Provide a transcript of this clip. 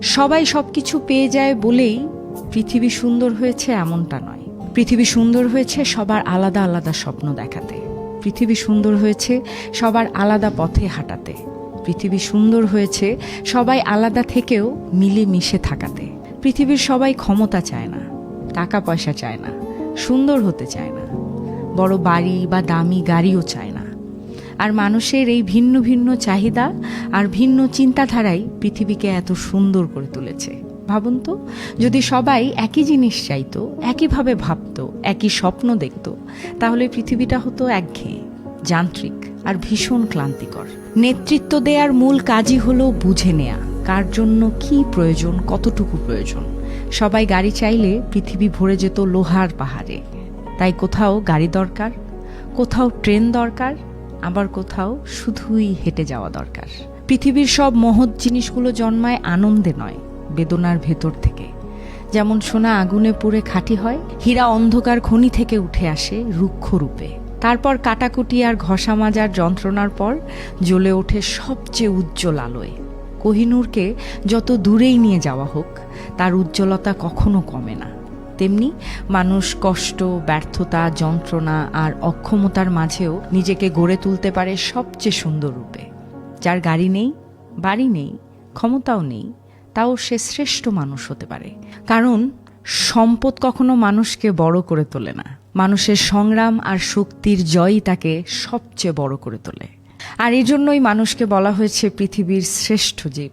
সবাই সবকিছু পেয়ে যায় বলেই পৃথিবী সুন্দর হয়েছে এমনটা নয়। পৃথিবী সুন্দর হয়েছে সবার আলাদা আলাদা স্বপ্ন দেখাতে। পৃথিবী সুন্দর হয়েছে সবার আলাদা পথে হাঁটাতে। পৃথিবী সুন্দর হয়েছে সবাই আলাদা থেকেও মিলেমিশে থাকাতে। পৃথিবীর সবাই ক্ষমতা চায় না, টাকা পয়সা চায় না, সুন্দর হতে চায় না, বড় বাড়ি বা দামি গাড়িও চায় না। আর মানুষের এই ভিন্ন ভিন্ন চাহিদা আর ভিন্ন চিন্তাধারাই পৃথিবীকে এত সুন্দর করে তুলেছে। ভাবুন তো, যদি সবাই একই জিনিস চাইতো, একইভাবে ভাবতো, একই স্বপ্ন দেখত, তাহলে পৃথিবীটা হতো একঘেয়ে, যান্ত্রিক আর ভীষণ ক্লান্তিকর। নেতৃত্ব দেওয়ার মূল কাজই হলো বুঝে নেয়া কার জন্য কি প্রয়োজন, কতটুকু প্রয়োজন। সবাই গাড়ি চাইলে পৃথিবী ভরে যেত লোহার পাহাড়ে। তাই কোথাও গাড়ি দরকার, কোথাও ট্রেন দরকার, আবার কোথাও শুধুই হেঁটে যাওয়া দরকার। পৃথিবীর সব মহৎ জিনিসগুলো জন্মায় আনন্দে নয়, বেদনার ভেতর থেকে। যেমন সোনা আগুনে পুড়ে খাঁটি হয়, হীরা অন্ধকার খনি থেকে উঠে আসে রুক্ষ রূপে। তারপর কাটাকুটি আর ঘষা মাজার যন্ত্রণার পর জ্বলে ওঠে সবচেয়ে উজ্জ্বল আলোয়। কোহিনূরকে যত দূরেই নিয়ে যাওয়া হোক, তার উজ্জ্বলতা কখনো কমে না। তেমনি মানুষ কষ্ট, ব্যর্থতা, যন্ত্রণা আর অক্ষমতার মাঝেও নিজেকে গড়ে তুলতে পারে সবচেয়ে সুন্দর রূপে। যার গাড়ি নেই, বাড়ি নেই, ক্ষমতাও নেই, তাও সে শ্রেষ্ঠ মানুষ হতে পারে। কারণ সম্পদ কখনো মানুষকে বড় করে তোলে না, মানুষের সংগ্রাম আর শক্তির জয়ই তাকে সবচেয়ে বড় করে তোলে। আর এই জন্যই মানুষকে বলা হয়েছে পৃথিবীর শ্রেষ্ঠ জীব।